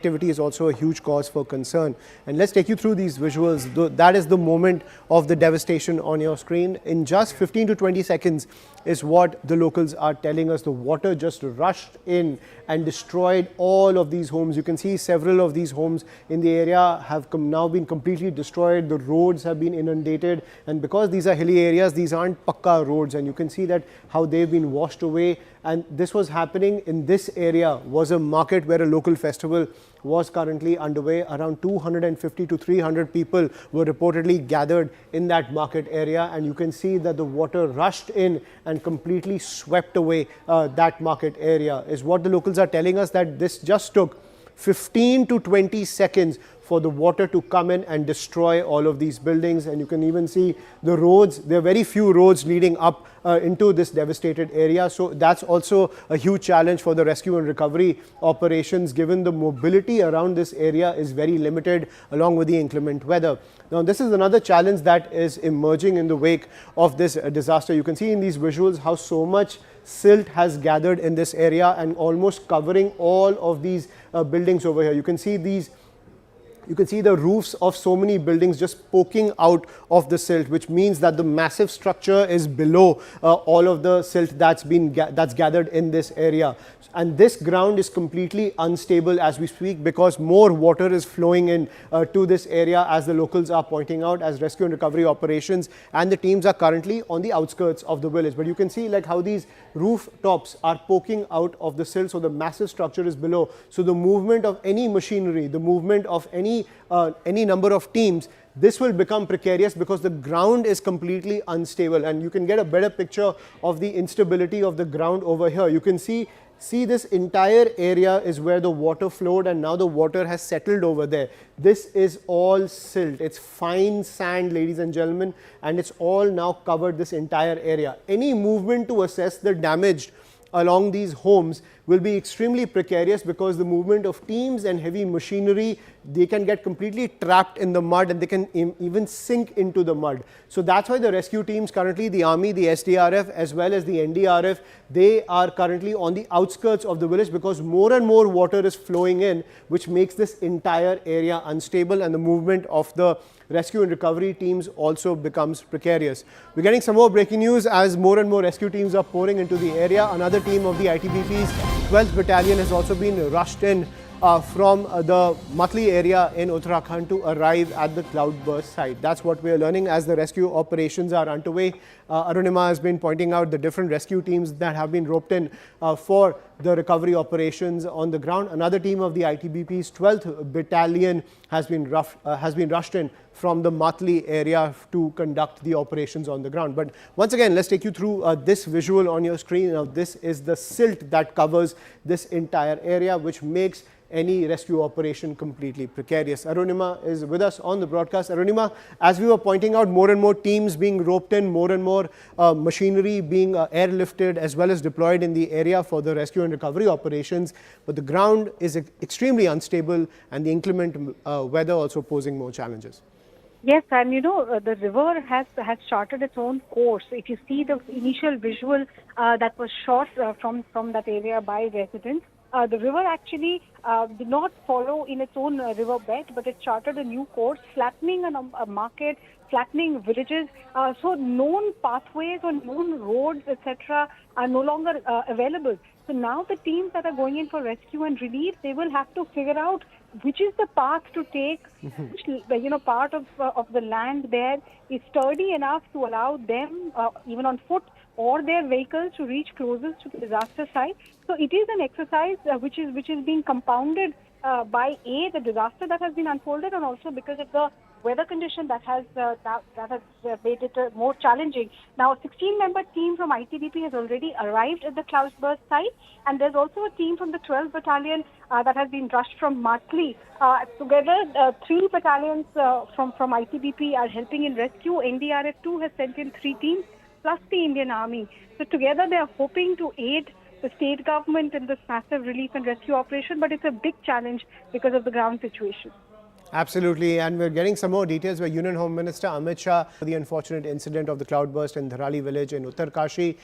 Activity is also a huge cause for concern. And let's take you through these visuals. That is the moment of the devastation on your screen. In just 15 to 20 seconds is what the locals are telling us. The water just rushed in and destroyed all of these homes. You can see several of these homes in the area have now been completely destroyed. The roads have been inundated, and because these are hilly areas, these aren't pakka roads, and you can see that how they've been washed away. And this was happening in this area was a market where a local festival was currently underway. Around 250 to 300 people were reportedly gathered in that market area, and you can see that the water rushed in and completely swept away that market area. Is what the locals are telling us, that this just took 15 to 20 seconds for the water to come in and destroy all of these buildings. And you can even see the roads. There are very few roads leading up into this devastated area. So that's also a huge challenge for the rescue and recovery operations, given the mobility around this area is very limited along with the inclement weather. Now, this is another challenge that is emerging in the wake of this disaster. You can see in these visuals how so much silt has gathered in this area and almost covering all of these buildings over here. You can see these. You can see the roofs of so many buildings just poking out of the silt, which means that the massive structure is below all of the silt that's gathered in this area. And this ground is completely unstable as we speak, because more water is flowing in to this area, as the locals are pointing out, as rescue and recovery operations and the teams are currently on the outskirts of the village. But you can see like how these rooftops are poking out of the silt, so the massive structure is below. So the movement of any machinery, the movement of any number of teams, this will become precarious because the ground is completely unstable. And you can get a better picture of the instability of the ground over here. You can see this entire area is where the water flowed, and now the water has settled over there. This is all silt. It's fine sand, ladies and gentlemen, and it's all now covered this entire area. Any movement to assess the damage along these homes will be extremely precarious, because the movement of teams and heavy machinery, they can get completely trapped in the mud and they can even sink into the mud. So that's why the rescue teams currently, the army, the SDRF as well as the NDRF, they are currently on the outskirts of the village, because more and more water is flowing in, which makes this entire area unstable, and the movement of the rescue and recovery teams also becomes precarious. We're getting some more breaking news as more and more rescue teams are pouring into the area. Another team of the ITBP's 12th Battalion has also been rushed in from the Matli area in Uttarakhand to arrive at the Cloudburst site. That's what we are learning as the rescue operations are underway. Arunima has been pointing out the different rescue teams that have been roped in for the recovery operations on the ground. Another team of the ITBP's 12th Battalion has been rushed in from the Matli area to conduct the operations on the ground. But once again, let's take you through this visual on your screen. Now, this is the silt that covers this entire area, which makes any rescue operation completely precarious. Arunima is with us on the broadcast. Arunima, as we were pointing out, more and more teams being roped in, more and more machinery being airlifted as well as deployed in the area for the rescue and recovery operations. But the ground is extremely unstable, and the inclement weather also posing more challenges. Yes, and you know, the river has charted its own course. If you see the initial visual that was shot from that area by residents, the river actually did not follow in its own river bed, but it charted a new course, flattening a market, flattening villages. So known pathways or known roads, etc., are no longer available. So now the teams that are going in for rescue and relief, they will have to figure out which is the path to take, which, part of the land there is sturdy enough to allow them, even on foot or their vehicles, to reach closest to the disaster site. So it is an exercise which is being compounded by the disaster that has been unfolded, and also because of the weather condition that has made it more challenging. Now, a 16-member team from ITBP has already arrived at the Cloudburst site, and there's also a team from the 12th Battalion that has been rushed from Matli. Together, 3 battalions from ITBP are helping in rescue. NDRF 2 has sent in 3 teams, plus the Indian Army. So together they are hoping to aid the state government in this massive relief and rescue operation, but it's a big challenge because of the ground situation. Absolutely, and we're getting some more details where Union Home Minister Amit Shah, the unfortunate incident of the cloudburst in Dharali village in Uttarkashi,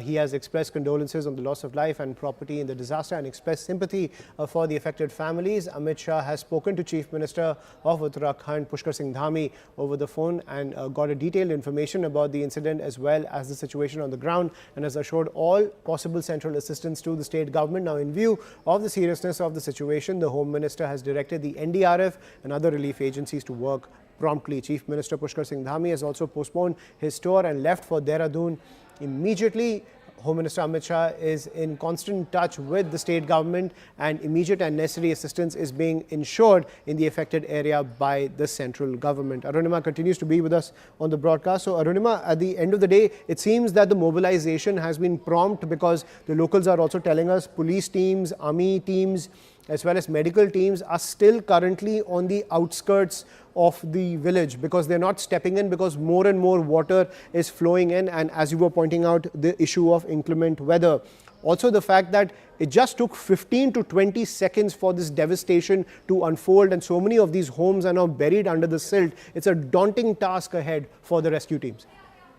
he has expressed condolences on the loss of life and property in the disaster and expressed sympathy for the affected families. Amit Shah has spoken to Chief Minister of Uttarakhand, Pushkar Singh Dhami, over the phone and got a detailed information about the incident as well as the situation on the ground, and has assured all possible central assistance to the state government. Now, in view of the seriousness of the situation, the Home Minister has directed the NDRF and other relief agencies to work promptly. Chief Minister Pushkar Singh Dhami has also postponed his tour and left for Dehradun immediately. Home Minister Amit Shah is in constant touch with the state government, and immediate and necessary assistance is being ensured in the affected area by the central government. Arunima continues to be with us on the broadcast. So Arunima, at the end of the day, it seems that the mobilization has been prompt because the locals are also telling us police teams, army teams, as well as medical teams are still currently on the outskirts of the village because they're not stepping in because more and more water is flowing in, and as you were pointing out, the issue of inclement weather. Also the fact that it just took 15 to 20 seconds for this devastation to unfold, and so many of these homes are now buried under the silt. It's a daunting task ahead for the rescue teams.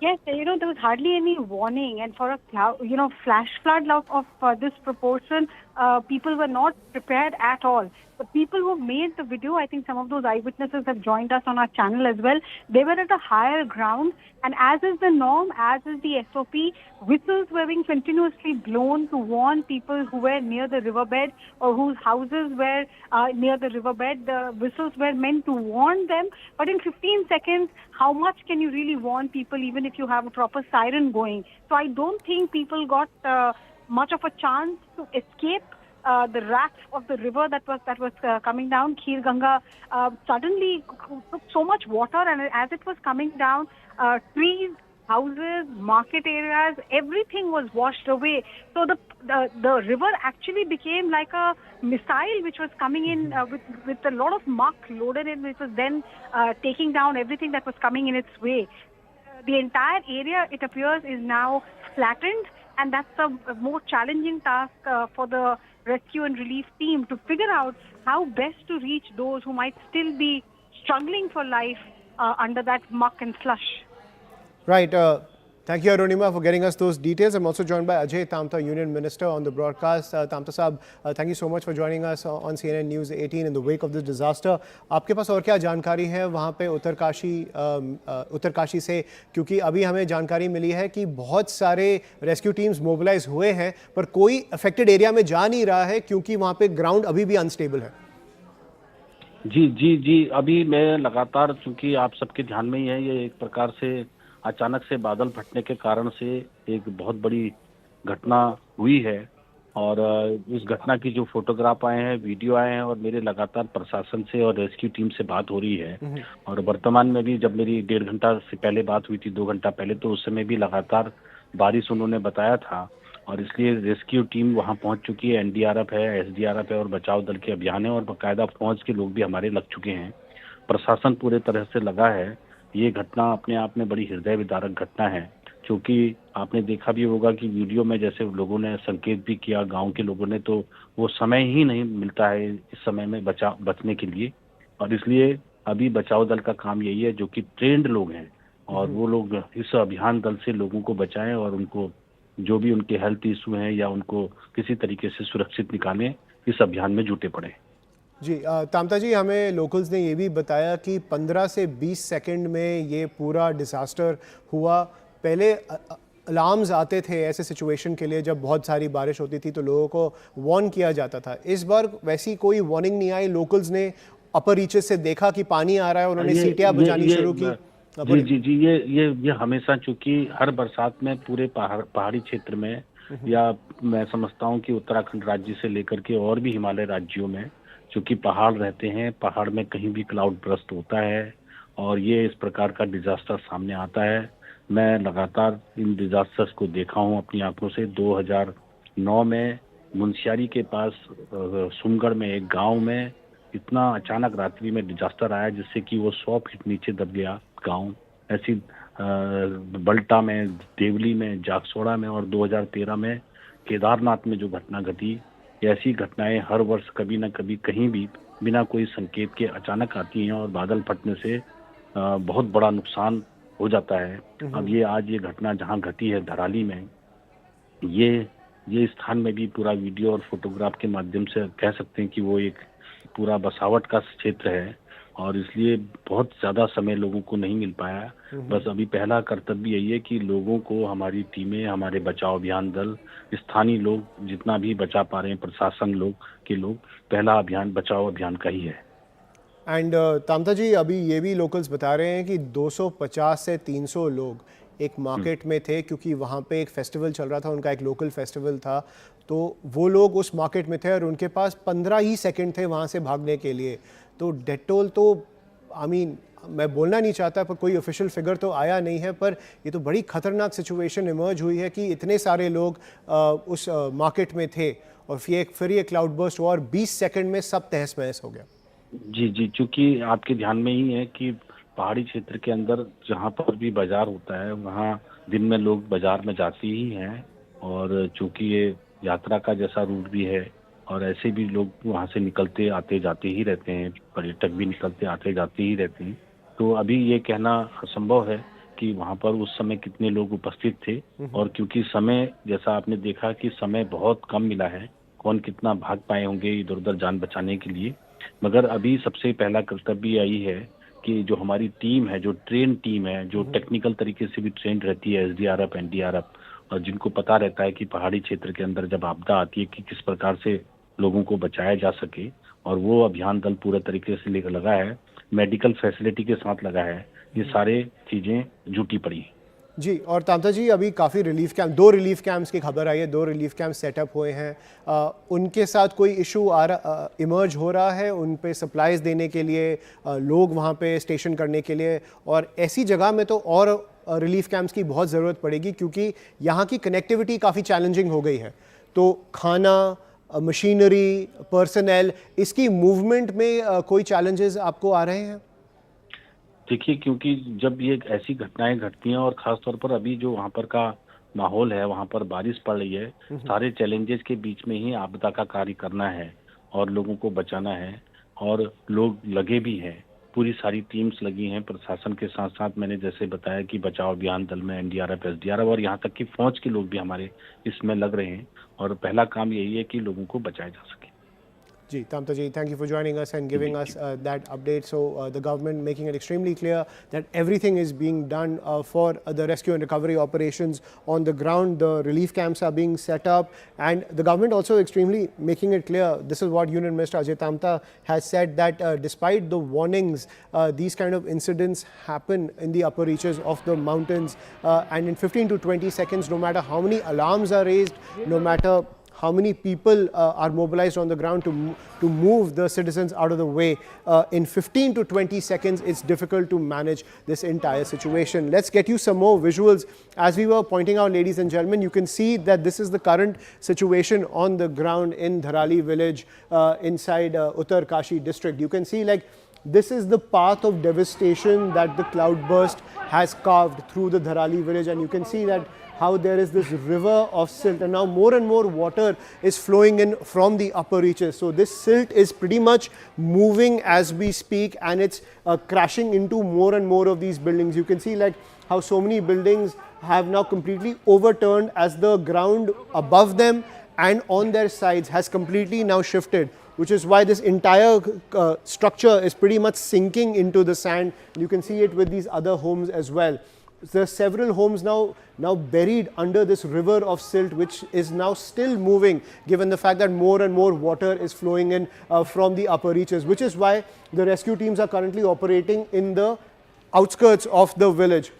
Yes, there was hardly any warning, and for a flash flood of this proportion, people were not prepared at all. The people who made the video, I think some of those eyewitnesses have joined us on our channel as well. They were at a higher ground, and as is the norm, as is the SOP, whistles were being continuously blown to warn people who were near the riverbed or whose houses were near the riverbed. The whistles were meant to warn them, but in 15 seconds, how much can you really warn people even if you have a proper siren going? So I don't think people got much of a chance to escape the wrath of the river that was coming down. Khir Ganga suddenly took so much water, and as it was coming down, trees, houses, market areas, everything was washed away. So the river actually became like a missile which was coming in with a lot of muck loaded in, which was then taking down everything that was coming in its way. The entire area, it appears, is now flattened, and that's a more challenging task for the rescue and relief team to figure out how best to reach those who might still be struggling for life under that muck and slush. Right. Thank you, Arunima, for getting us those details. I'm also joined by Ajay Tamta, Union Minister, on the broadcast. Tamta Saab, thank you so much for joining us on CNN News 18 in the wake of this disaster. आपके पास और क्या जानकारी है वहाँ पे उत्तरकाशी से, क्योंकि अभी हमें जानकारी मिली है कि बहुत सारे रेस्क्यू टीम्स मोबिलाइज हुए हैं पर कोई अफेक्टेड एरिया में जा नहीं रहा है क्योंकि वहाँ पे ग्राउंड अभी भी अनस्टेबल है। जी, अभी मैं लगातार, चूंकि आप सबके ध्यान में ही है, ये एक प्रकार से अचानक से बादल फटने के कारण से एक बहुत बड़ी घटना हुई है, और इस घटना की जो फोटोग्राफ आए हैं, वीडियो आए हैं, और मेरे लगातार प्रशासन से और रेस्क्यू टीम से बात हो रही है। और वर्तमान में भी जब मेरी 1.5 घंटा से पहले बात हुई थी, 2 घंटा पहले, तो उस समय भी लगातार बारिश उन्होंने बताया था, और इसलिए रेस्क्यू टीम वहां पहुंच चुकी है। एनडीआरएफ है, एसडीआरएफ है, और बचाव दल के अभियान है, और बाकायदा फौज के लोग भी हमारे लग चुके हैं। प्रशासन पूरे तरह से लगा है। ये घटना अपने आप में बड़ी हृदय विदारक घटना है, क्योंकि आपने देखा भी होगा कि वीडियो में जैसे लोगों ने संकेत भी किया, गांव के लोगों ने, तो वो समय ही नहीं मिलता है इस समय में बचने के लिए। और इसलिए अभी बचाव दल का काम यही है, जो कि ट्रेंड लोग हैं, और वो लोग इस अभियान दल से लोगों को बचाएं और उनको जो भी उनके हेल्थ इशू हैं या उनको किसी तरीके से सुरक्षित निकालें, इस अभियान में जुटे पड़े। जी, तामता जी, हमें लोकल्स ने ये भी बताया कि 15 से 20 सेकंड में ये पूरा डिसास्टर हुआ। पहले अलार्म्स आते थे ऐसे सिचुएशन के लिए जब बहुत सारी बारिश होती थी तो लोगों को वार्न किया जाता था। इस बार वैसी कोई वार्निंग नहीं आई। लोकल्स ने अपर रीचेस से देखा कि पानी आ रहा है, उन्होंने सीटियां बजानी शुरू की। जी, ये हमेशा, चूंकि हर बरसात में पूरे पहाड़ी क्षेत्र में, या मैं समझता हूँ कि उत्तराखंड राज्य से लेकर के और भी हिमालय राज्यों में, चूंकि पहाड़ रहते हैं, पहाड़ में कहीं भी क्लाउड बर्स्ट होता है और ये इस प्रकार का डिजास्टर सामने आता है। मैं लगातार इन डिजास्टर्स को देखा हूँ अपनी आंखों से। 2009 में मुंशियारी के पास सुमगढ़ में एक गांव में इतना अचानक रात्रि में डिजास्टर आया जिससे कि वो 100 फीट नीचे दब गया गांव। ऐसी बल्टा में, देवली में, जागसोड़ा में, और 2013 में केदारनाथ में जो घटना घटी, ऐसी घटनाएं हर वर्ष कभी न कभी कहीं भी बिना कोई संकेत के अचानक आती हैं और बादल फटने से बहुत बड़ा नुकसान हो जाता है। अब ये आज ये घटना जहाँ घटी है धराली में, ये ये स्थान में भी पूरा वीडियो और फोटोग्राफ के माध्यम से कह सकते हैं कि वो एक पूरा बसावट का क्षेत्र है और इसलिए बहुत ज़्यादा समय लोगों को नहीं मिल पाया। बस अभी पहला कर्तव्य यही है कि लोगों को, हमारी टीमें, हमारे बचाव अभियान दल, स्थानीय लोग जितना भी बचा पा रहे हैं, प्रशासन लोग, पहला अभियान बचाव अभियान का ही है। एंड तामता जी, अभी ये भी लोकल्स बता रहे हैं कि 250 से 300 लोग एक मार्केट में थे, क्योंकि वहाँ पे एक फेस्टिवल चल रहा था, उनका एक लोकल फेस्टिवल था, तो वो लोग उस मार्केट में थे और उनके पास 15 ही सेकंड थे वहाँ से भागने के लिए। तो डेथ टोल तो मैं बोलना नहीं चाहता, पर कोई ऑफिशियल फिगर तो आया नहीं है, पर ये तो बड़ी खतरनाक सिचुएशन इमर्ज हुई है कि इतने सारे लोग उस मार्केट में थे और फिर ये क्लाउड बर्स्ट हुआ और 20 सेकंड में सब तहस महस हो गया। जी, चूँकि आपके ध्यान में ही है कि पहाड़ी क्षेत्र के अंदर जहाँ पर भी बाज़ार होता है, वहाँ दिन में लोग बाज़ार में जाते ही हैं और चूँकि ये यात्रा का जैसा रूट भी है और ऐसे भी लोग वहाँ से निकलते आते जाते ही रहते हैं, पर्यटक भी निकलते आते जाते ही रहते हैं। तो अभी ये कहना असंभव है कि वहाँ पर उस समय कितने लोग उपस्थित थे और क्योंकि समय, जैसा आपने देखा कि समय बहुत कम मिला है, कौन कितना भाग पाए होंगे इधर-उधर जान बचाने के लिए। मगर अभी सबसे पहला कर्तव्य यही है कि जो हमारी टीम है, जो ट्रेन टीम है, जो टेक्निकल तरीके से भी ट्रेंड रहती है, एसडीआरएफ, एनडीआरएफ, और जिनको पता रहता है कि पहाड़ी क्षेत्र के अंदर जब आपदा आती है कि किस प्रकार से लोगों को बचाया जा सके, और वो अभियान दल पूरे तरीके से लेकर लगा है, मेडिकल फैसिलिटी के साथ लगा है। ये सारे चीज़ें जुटी पड़ी हैं। जी, और तामता जी, अभी काफ़ी रिलीफ कैंप, 2 रिलीफ कैंप्स की खबर आई है, 2 रिलीफ कैंप सेटअप हुए हैं। उनके साथ कोई इशू इमर्ज हो रहा है उन पे सप्लाईज देने के लिए, लोग वहाँ पे स्टेशन करने के लिए? और ऐसी जगह में तो और रिलीफ कैंप्स की बहुत ज़रूरत पड़ेगी, क्योंकि यहाँ की कनेक्टिविटी काफ़ी चैलेंजिंग हो गई है। तो खाना, मशीनरी, पर्सनल, इसकी मूवमेंट में कोई चैलेंजेस आपको आ रहे हैं? देखिए, क्योंकि जब ये ऐसी घटनाएं घटती हैं और ख़ास तौर पर अभी जो वहाँ पर का माहौल है, वहाँ पर बारिश पड़ रही है, सारे चैलेंजेस के बीच में ही आपदा का कार्य करना है और लोगों को बचाना है और लोग लगे भी हैं। पूरी सारी टीम्स लगी हैं प्रशासन के साथ-साथ। मैंने जैसे बताया कि बचाव अभियान दल में एनडीआरएफ, एसडीआरएफ और यहाँ तक कि फ़ौज के लोग भी हमारे इसमें लग रहे हैं और पहला काम यही है कि लोगों को बचाया जा सके। Ji, Tamtaji, thank you for joining us and giving us that update. So the government making it extremely clear that everything is being done for the rescue and recovery operations on the ground. The relief camps are being set up, and the government also extremely making it clear. This is what Union Minister Ajay Tamta has said, that despite the warnings, these kind of incidents happen in the upper reaches of the mountains, and in 15 to 20 seconds, no matter how many alarms are raised, no matter how many people are mobilized on the ground to move the citizens out of the way, in 15 to 20 seconds, it's difficult to manage this entire situation. Let's get you some more visuals. As we were pointing out, ladies and gentlemen, you can see that this is the current situation on the ground in Dharali village inside Uttarkashi district. You can see, like, this is the path of devastation that the cloudburst has carved through the Dharali village, and you can see that how there is this river of silt, and now more and more water is flowing in from the upper reaches. So this silt is pretty much moving as we speak, and it's crashing into more and more of these buildings. You can see, like, how so many buildings have now completely overturned as the ground above them and on their sides has completely now shifted, which is why this entire structure is pretty much sinking into the sand. You can see it with these other homes as well. There are several homes now buried under this river of silt, which is now still moving, given the fact that more and more water is flowing in from the upper reaches, which is why the rescue teams are currently operating in the outskirts of the village.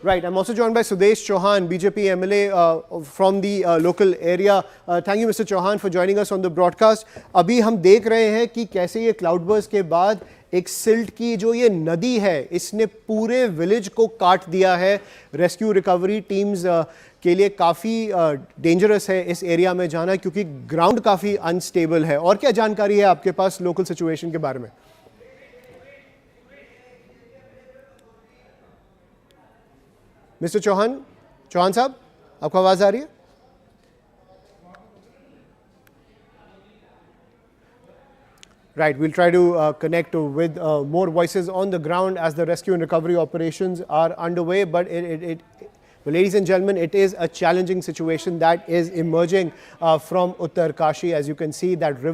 Right, I'm also joined by Sudesh Chauhan, BJP MLA from the local area. Thank you, Mr. Chauhan, for joining us on the broadcast. अभी हम देख रहे हैं कि कैसे ये cloudburst के बाद एक सिल्ट की जो ये नदी है, इसने पूरे विलेज को काट दिया है. रेस्क्यू रिकवरी टीम्स के लिए काफ़ी डेंजरस है इस एरिया में जाना, क्योंकि ग्राउंड काफ़ी अनस्टेबल है. और क्या जानकारी है आपके पास लोकल सिचुएशन के बारे में? मिस्टर चौहान, चौहान साहब, आपको आवाज़ आ रही है? Right, we'll try to connect with more voices on the ground as the rescue and recovery operations are underway. But well, ladies and gentlemen, it is a challenging situation that is emerging from Uttarkashi. As you can see, that river